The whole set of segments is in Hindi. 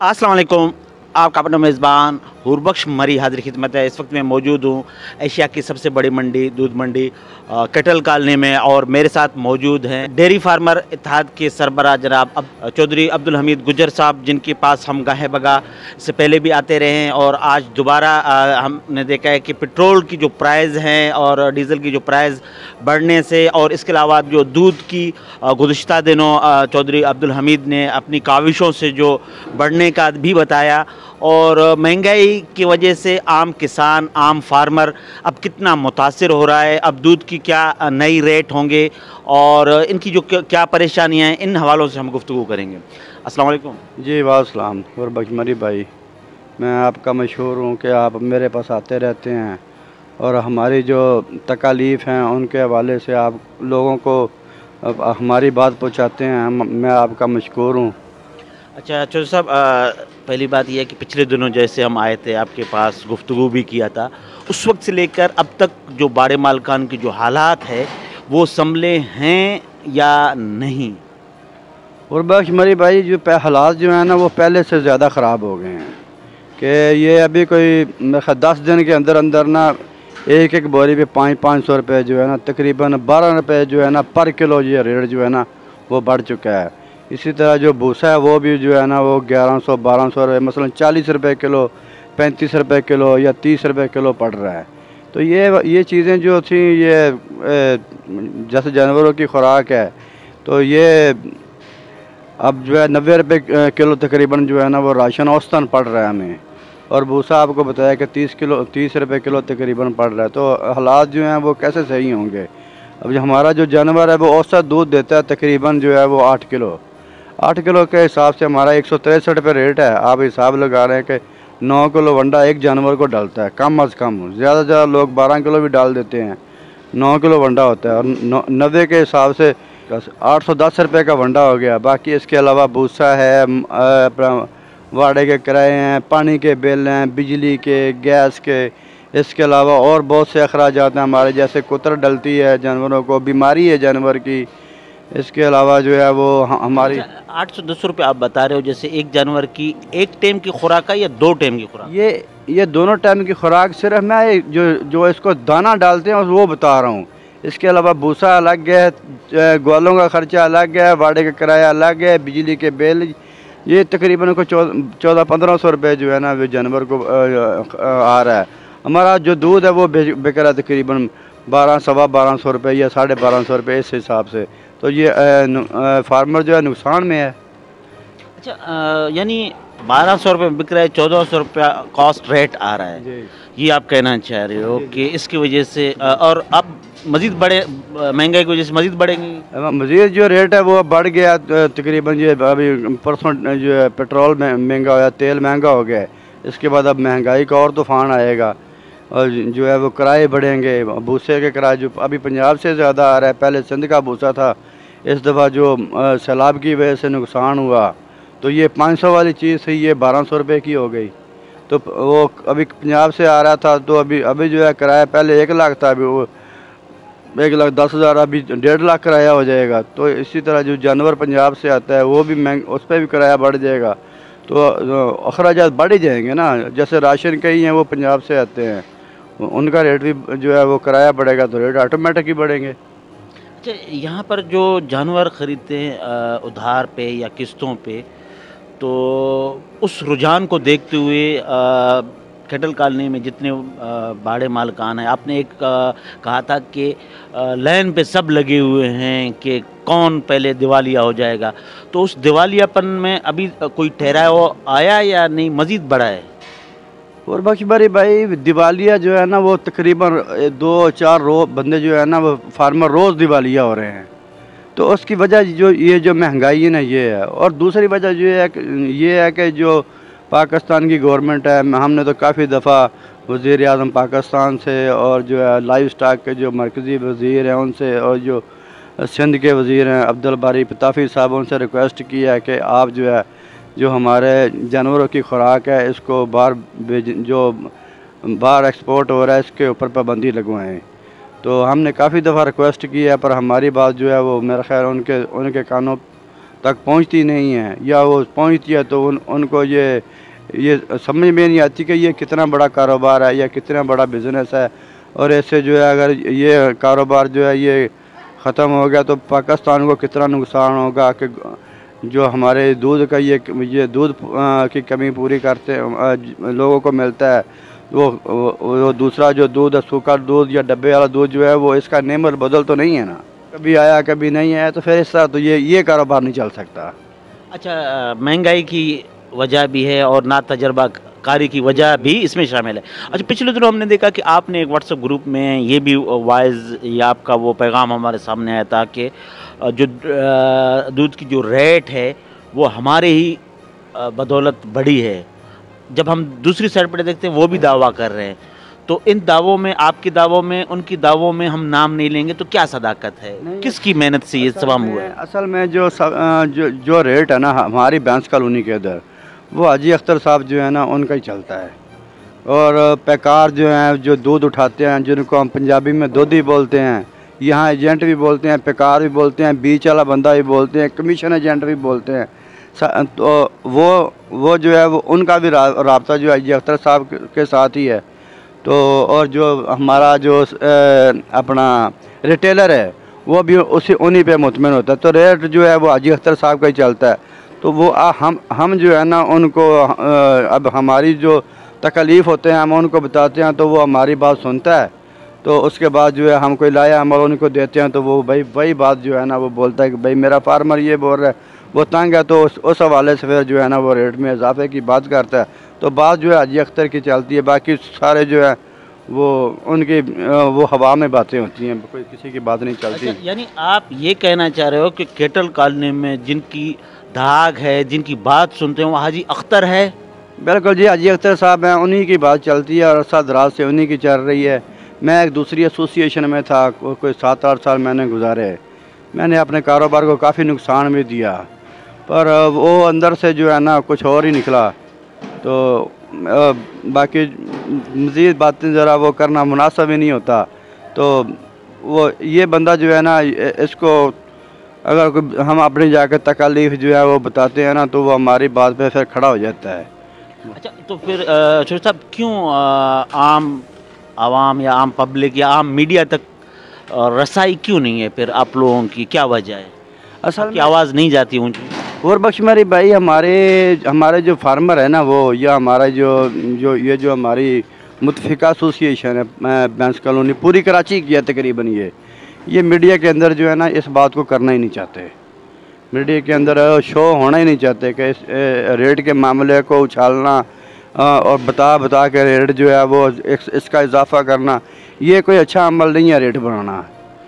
अस्सलाम वालेकुम। आपका अपना मेज़बान हुरबख्श मरी हाजिर खिदमत है। इस वक्त मैं मौजूद हूँ एशिया की सबसे बड़ी मंडी दूध मंडी कैटल कॉलोनी में, और मेरे साथ मौजूद हैं डेयरी फार्मर इत्तेहाद के सरबराह जनाब चौधरी अब्दुल हमीद गुज्जर साहब, जिनके पास हम गाहे बगा इससे पहले भी आते रहे हैं। और आज दोबारा हमने देखा है कि पेट्रोल की जो प्राइस हैं और डीज़ल की जो प्राइस बढ़ने से, और इसके अलावा जो दूध की गुज़िश्ता दिनों चौधरी अब्दुल हमीद ने अपनी काविशों से जो बढ़ने का भी बताया, और महंगाई की वजह से आम किसान आम फार्मर अब कितना मुतासिर हो रहा है, अब दूध की क्या नई रेट होंगे और इनकी जो क्या परेशानियां हैं, इन हवालों से हम गुफ्तगू करेंगे। अस्सलाम वालेकुम। जी वासलाम और बखमरी भाई, मैं आपका मशहूर हूँ कि आप मेरे पास आते रहते हैं और हमारी जो तकालीफ़ हैं उनके हवाले से आप लोगों को हमारी बात पहुँचाते हैं। मैं आपका मशकूर हूँ। अच्छा चौधरी साहब, पहली बात यह है कि पिछले दिनों जैसे हम आए थे आपके पास, गुफ्तगू भी किया था, उस वक्त से लेकर अब तक जो बाड़े मालकान की जो हालात है वो संभले हैं या नहीं? और बखमरी भाई, जो हालात जो हैं ना वो पहले से ज़्यादा ख़राब हो गए हैं कि ये अभी कोई 10 दिन के अंदर अंदर ना एक बोरी पे 500 रुपये जो है ना, तकरीबन 12 रुपये जो है ना पर किलो, ये रेट जो है ना वो बढ़ चुका है। इसी तरह जो भूसा है वो भी जो है ना वो 1100-1200 रुपये, मसलन 40 रुपये किलो, 35 रुपये किलो या 30 रुपये किलो पड़ रहा है। तो ये चीज़ें जो थी, ये जैसे जानवरों की खुराक है, तो ये अब जो है 90 रुपये किलो तकरीबन जो है ना वो राशन औसतन पड़ रहा है हमें, और भूसा आपको बताया कि 30 रुपये किलो तकरीबन पड़ रहा है। तो हालात जो हैं वो कैसे सही होंगे? अब जो हमारा जो जानवर है वो औसत दूध देता है तकरीबन जो है वो 8 किलो के हिसाब से हमारा 163 रुपये रेट है। आप हिसाब लगा रहे हैं कि 9 किलो वंडा एक जानवर को डालता है, कम अज़ कम। ज़्यादा से ज़्यादा लोग 12 किलो भी डाल देते हैं, 9 किलो वंडा होता है। और 90 के हिसाब से 810 रुपये का वंडा हो गया। बाकी इसके अलावा भूसा है, अपना वाड़े के किराए हैं, पानी के बिल हैं, बिजली के, गैस के, इसके अलावा और बहुत से अखराजात हैं हमारे, जैसे कुतर डलती है जानवरों को, बीमारी है जानवर की। इसके अलावा जो है वो हमारी 810 रुपये आप बता रहे हो, जैसे एक जानवर की एक टाइम की खुराक है या 2 टाइम की खुराक? ये दोनों टाइम की खुराक। सिर्फ मैं जो इसको दाना डालते हैं वो बता रहा हूँ। इसके अलावा भूसा अलग है, ग्वालों का ख़र्चा अलग है, वाड़े का किराया अलग है, बिजली के बिल, ये तकरीबन को 1400-1500 रुपये जो है ना वो जानवर को आ रहा है। हमारा जो दूध है वो बिक रहा है तकरीबन 1200-1250 रुपये या 1250 रुपये, इस हिसाब से। तो ये फार्मर जो है नुकसान में है। अच्छा, यानी 1200 रुपये बिक रहा है, 1400 रुपया कॉस्ट रेट आ रहा है, ये आप कहना चाह रहे हो कि इसकी वजह से और अब मज़ीद बढ़े, महंगाई की वजह से मज़ीद बढ़ेंगी? मज़ीद जो रेट है वो बढ़ गया तकरीबन। ये अभी परसों जो है पेट्रोल महंगा हो गया, तेल महंगा हो गया है। इसके बाद अब महंगाई का और तूफ़ान आएगा और जो है वो किराए बढ़ेंगे। भूसे के किराए जो अभी पंजाब से ज़्यादा आ रहा है, पहले सिंध का भूसा था, इस दफ़ा जो सैलाब की वजह से नुकसान हुआ तो ये 500 वाली चीज़ थी, ये 1200 रुपये की हो गई। तो वो अभी पंजाब से आ रहा था, तो अभी जो है किराया पहले 1 लाख था, अभी वो 1,10,000, अभी 1.5 लाख किराया हो जाएगा। तो इसी तरह जो जानवर पंजाब से आता है वो भी उस पर भी किराया बढ़ जाएगा। तो अखराजात बढ़ ही जाएंगे ना। जैसे राशन कई हैं वो पंजाब से आते हैं, उनका रेट भी जो है वो किराया बढ़ेगा तो रेट ऑटोमेटिक ही बढ़ेंगे। अच्छा, यहाँ पर जो जानवर ख़रीदते हैं उधार पे या किस्तों पे, तो उस रुझान को देखते हुए कैटल कॉलोनी में जितने बाड़े मालकान हैं, आपने एक कहा था कि लाइन पे सब लगे हुए हैं कि कौन पहले दिवालिया हो जाएगा, तो उस दिवालियापन में अभी कोई ठहराव आया या नहीं, मज़ीद बढ़ा है? और बखबरी भाई, दिवालिया जो है ना वो तकरीबन 2-4 बंदे जो है ना वो फार्मर रोज़ दिवालिया हो रहे हैं। तो उसकी वजह जो महंगाई है ना ये है। और दूसरी वजह ये है कि जो पाकिस्तान की गवर्नमेंट है, हमने तो काफ़ी दफ़ा वज़ीर आज़म पाकिस्तान से और जो है लाइव स्टॉक के जो मरकज़ी वज़ीर हैं उनसे और जो सिंध के वज़ीर हैं अब्दुल बारी पताफ़ी साहब, उनसे रिक्वेस्ट की है कि आप जो है जो हमारे जानवरों की खुराक है इसको बाहर एक्सपोर्ट हो रहा है इसके ऊपर पाबंदी लगवाएं। तो हमने काफ़ी दफ़ा रिक्वेस्ट की है, पर हमारी बात जो है वो मेरा ख्याल उनके कानों तक पहुंचती नहीं है, या वो पहुंचती है तो उनको ये समझ में नहीं आती कि ये कितना बड़ा कारोबार है या कितना बड़ा बिज़नेस है। और ऐसे जो है अगर ये कारोबार जो है ये ख़त्म हो गया तो पाकिस्तान को कितना नुकसान होगा कि जो हमारे दूध का ये दूध की कमी पूरी करते लोगों को मिलता है, वो दूसरा जो दूध है सूखा दूध या डब्बे वाला दूध जो है वो इसका नेम और बदल तो नहीं है ना, कभी आया कभी नहीं आया, तो फिर इस तरह तो ये कारोबार नहीं चल सकता। अच्छा, महंगाई की वजह भी है और ना तजर्बाकारी की वजह भी इसमें शामिल है। अच्छा, पिछले दिनों हमने देखा कि आपने एक व्हाट्सएप ग्रुप में ये भी वाइज या आपका वो पैगाम हमारे सामने आया था कि जो दूध की जो रेट है वो हमारे ही बदौलत बढ़ी है। जब हम दूसरी साइड पर देखते हैं वो भी दावा कर रहे हैं, तो इन दावों में, आपके दावों में, उनकी दावों में हम नाम नहीं लेंगे तो क्या सदाकत है? किसकी मेहनत से ये तमाम हुआ है? असल में जो रेट है ना हमारी बैंस कॉलोनी के अंदर, वो हाजी अख्तर साहब जो है ना उनका ही चलता है। और पैकार जो हैं जो दूध उठाते हैं, जिनको हम पंजाबी में दूधी बोलते हैं, यहाँ एजेंट भी बोलते हैं, पैकार भी बोलते हैं, बीच वाला बंदा भी बोलते हैं, कमीशन एजेंट भी बोलते हैं। तो वो जो है वो उनका भी राब्ता जो है हाजी अख्तर साहब के साथ ही है। तो और जो हमारा जो अपना रिटेलर है वो भी उन्हीं पे मुतमिन होता है। तो रेट जो है वो हाजी अख्तर साहब का ही चलता है। तो वो हम जो है ना उनको अब हमारी जो तकलीफ़ होते हैं हम उनको बताते हैं तो वो हमारी बात सुनता है। तो उसके बाद जो है हम कोई लाया हम उनको देते हैं तो वो भाई वही बात जो है ना वो बोलता है कि भाई मेरा फार्मर ये बोल रहा है, वो तंग है, तो उस हवाले से फिर जो है ना वो रेट में इजाफे की बात करता है। तो बात जो है हाजी अख्तर की चलती है, बाकी सारे जो है वो उनकी वो हवा में बातें होती हैं, कोई किसी की बात नहीं चलती। अच्छा, यानी आप ये कहना चाह रहे हो कि केटल कॉलोनी में जिनकी धाक है, जिनकी बात सुनते हैं वो हाजी अख्तर है? बिल्कुल जी, हाजी अख्तर साहब हैं, उन्हीं की बात चलती है और अरसा दराज से उन्हीं की चल रही है। मैं एक दूसरी एसोसिएशन में था, कोई 7-8 साल मैंने गुजारे। मैंने अपने कारोबार को काफ़ी नुकसान भी दिया, पर वो अंदर से जो है ना कुछ और ही निकला। तो बाकी मज़ीद बातें ज़रा वो करना मुनासिब ही नहीं होता। तो वो ये बंदा जो है ना इसको अगर हम अपनी जाकर तकालीफ जो है वो बताते हैं ना तो वो हमारी बात पे फिर खड़ा हो जाता है। अच्छा, तो फिर शोर साहब क्यों आम आवाम या आम पब्लिक या आम मीडिया तक रसाई क्यों नहीं है? फिर आप लोगों की क्या वजह है? असल की आवाज़ नहीं जाती ऊँची? और बख्श मेरी भाई, हमारे जो फार्मर है ना वो, या हमारा जो हमारी मुतफ़िका एसोसिएशन है बैंस कॉलोनी पूरी कराची की है तकरीबन, ये मीडिया के अंदर जो है ना इस बात को करना ही नहीं चाहते। मीडिया के अंदर शो होना ही नहीं चाहते कि इस रेट के मामले को उछालना और बता के रेट जो है वो इसका इजाफा करना, ये कोई अच्छा अमल नहीं है रेट बढ़ाना।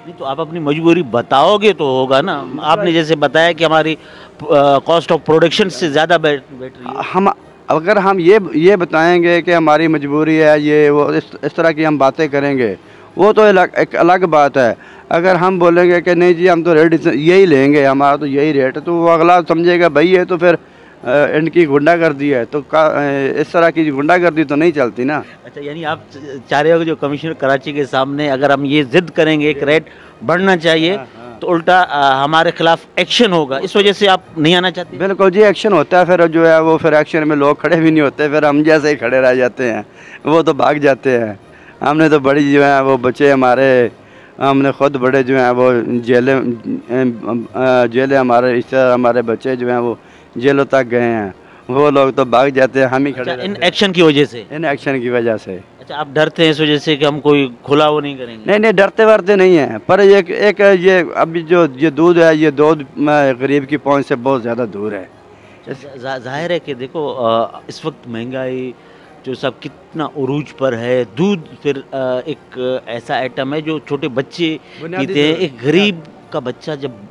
नहीं तो आप अपनी मजबूरी बताओगे तो होगा ना। आपने जैसे बताया कि हमारी कॉस्ट ऑफ प्रोडक्शन से ज़्यादा बैठ रही है। अगर हम ये बताएंगे कि हमारी मजबूरी है ये वो इस तरह की हम बातें करेंगे, वो तो एक अलग बात है। अगर हम बोलेंगे कि नहीं जी हम तो रेट यही लेंगे, हमारा तो यही रेट है, तो वो अगला समझेगा भाई ये तो फिर इनकी गुंडागर्दी है। तो इस तरह की गुंडागर्दी तो नहीं चलती ना। अच्छा, यानी आप चाह रहे हो कि जो कमिश्नर कराची के सामने अगर हम ये जिद करेंगे एक रेट बढ़ना चाहिए तो उल्टा हमारे खिलाफ एक्शन होगा, इस वजह से आप नहीं आना चाहते? बिल्कुल जी, एक्शन होता है फिर जो है वो, फिर एक्शन में लोग खड़े भी नहीं होते, फिर हम जैसे ही खड़े रह जाते हैं, वो तो भाग जाते हैं। हमने तो बड़ी जो है वो बच्चे हमारे, हमने ख़ुद बड़े जो हैं वो जेलें हमारे इस तरह हमारे बच्चे जो हैं वो जेलों तक गए हैं, वो लोग तो भाग जाते हैं, हम ही खड़े। इन एक्शन की वजह से? इन एक्शन की वजह से। अच्छा, आप डरते हैं इस वजह से कि हम कोई खुला वो नहीं करेंगे? नहीं, डरते वरते नहीं हैं, पर एक ये अभी जो ये दूध है, ये दूध गरीब की पहुंच से बहुत ज़्यादा दूर है। जाहिर है कि देखो इस वक्त महंगाई जो सब कितना उरूज पर है। दूध फिर एक ऐसा आइटम है जो छोटे बच्चे पीते हैं। एक गरीब का बच्चा जब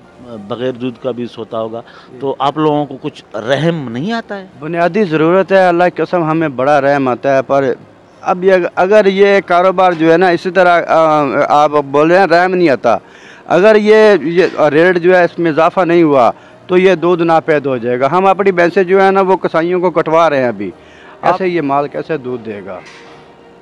बग़ैर दूध का भी सोता होगा तो आप लोगों को कुछ रहम नहीं आता है? बुनियादी ज़रूरत है, अल्लाह की कसम हमें बड़ा रहम आता है। पर अब ये अगर ये कारोबार जो है ना इसी तरह आप बोल रहे हैं रहम नहीं आता, अगर ये रेट जो है इसमें इजाफा नहीं हुआ तो ये दूध नापैद हो जाएगा। हम अपनी भैंसें जो है ना वो कसाइयों को कटवा रहे हैं अभी, ऐसे ये माल कैसे दूध देगा?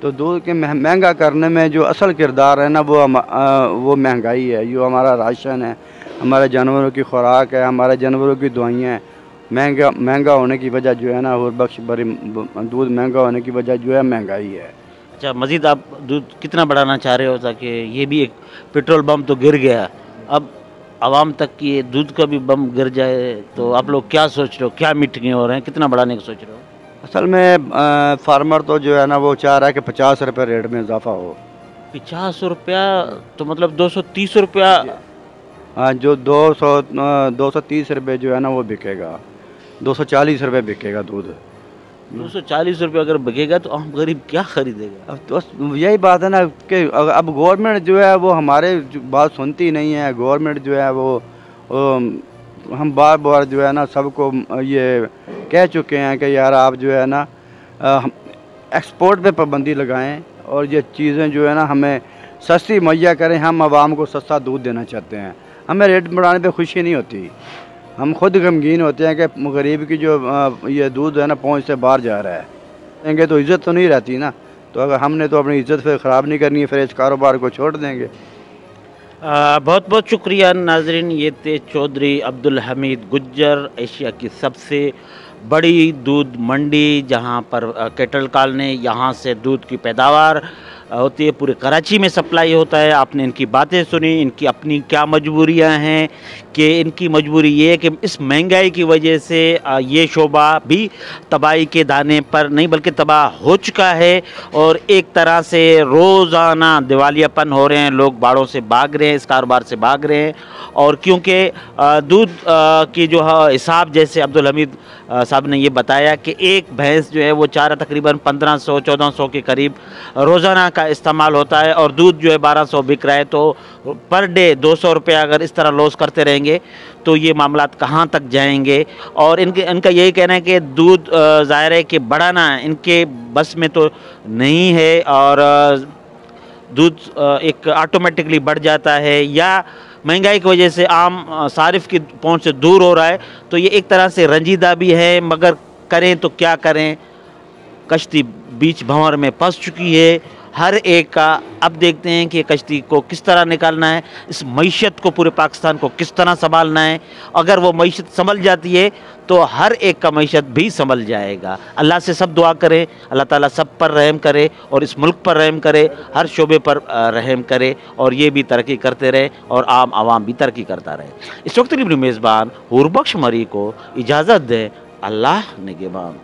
तो दूध के महंगा करने में जो असल किरदार है ना वो महंगाई है, जो हमारा राशन है, हमारे जानवरों की खुराक है, हमारे जानवरों की दवाइयाँ हैं। महंगा होने की वजह जो है ना, हुर्बख्श मरी दूध महंगा होने की वजह जो है महंगाई है। अच्छा, मज़ीद आप दूध कितना बढ़ाना चाह रहे हो ताकि ये भी एक पेट्रोल बम तो गिर गया, अब आवाम तक की ये दूध का भी बम गिर जाए, तो आप लोग क्या सोच रहे हो, क्या मीटिंगें हो रहे हैं, कितना बढ़ाने की सोच रहे हो? असल में फार्मर तो जो है ना वो चाह रहा है कि 50 रुपये रेट में इजाफा हो। 50 रुपया, तो मतलब 230 रुपया। हाँ, जो 230 रुपये जो है ना वो बिकेगा, 240 रुपये बिकेगा दूध। 240 रुपये अगर बिकेगा तो आम गरीब क्या खरीदेगा? अब तो यही बात है ना कि अब गवर्नमेंट जो है वो हमारे बात सुनती नहीं है। गवर्नमेंट जो है वो हम बार बार जो है ना सबको ये कह चुके हैं कि यार आप जो है ना एक्सपोर्ट पे पाबंदी लगाएं और ये चीज़ें जो है ना हमें सस्ती मुहैया करें। हम आवाम को सस्ता दूध देना चाहते हैं, हमें रेट बढ़ाने पे खुशी नहीं होती। हम खुद गमगीन होते हैं कि गरीब की जो ये दूध है ना पहुँच से बाहर जा रहा है। देंगे तो इज़्ज़त तो नहीं रहती ना, तो अगर हमने तो अपनी इज़्ज़त फिर ख़राब नहीं करनी है, फिर इस कारोबार को छोड़ देंगे। बहुत बहुत शुक्रिया नाजरीन, ये थे चौधरी अब्दुल हमीद गुज्जर, एशिया की सबसे बड़ी दूध मंडी जहां पर कैटल कॉलोनी, यहाँ से दूध की पैदावार होती है, पूरे कराची में सप्लाई होता है। आपने इनकी बातें सुनी, इनकी अपनी क्या मजबूरियां हैं, कि इनकी मजबूरी ये है कि इस महंगाई की वजह से ये शोबा भी तबाही के दाने पर नहीं बल्कि तबाह हो चुका है, और एक तरह से रोज़ाना दिवालियापन हो रहे हैं, लोग बाड़ों से भाग रहे हैं, इस कारोबार से भाग रहे हैं। और क्योंकि दूध की जो हिसाब, जैसे अब्दुल हमीद साहब ने ये बताया कि एक भैंस जो है वो चारा तकरीबन 1500-1400 के करीब रोज़ाना का इस्तेमाल होता है, और दूध जो है 1200 बिक रहा है। तो पर डे 200 रुपये अगर इस तरह लॉस करते रहेंगे तो ये मामलात कहाँ तक जाएंगे। और इनका यही कहना है कि दूध ज़ाहिर है कि बढ़ाना इनके बस में तो नहीं है, और दूध एक ऑटोमेटिकली बढ़ जाता है, या महंगाई की वजह से आम सारिफ की पहुंच से दूर हो रहा है। तो ये एक तरह से रंजीदा भी है, मगर करें तो क्या करें, कश्ती बीच भंवर में फंस चुकी है हर एक का। अब देखते हैं कि कश्ती को किस तरह निकालना है, इस मईशत को, पूरे पाकिस्तान को किस तरह संभालना है। अगर वो मईशत संभल जाती है तो हर एक का मईशत भी संभल जाएगा। अल्लाह से सब दुआ करें, अल्लाह ताला सब पर रहम करे और इस मुल्क पर रहम करे, हर शोबे पर रहम करे, और ये भी तरक्की करते रहे और आम आवाम भी तरक्की करता रहे। इस वक्त की मेज़बान हुर्बख्श मरी को इजाज़त दें। अल्लाह निगहबान।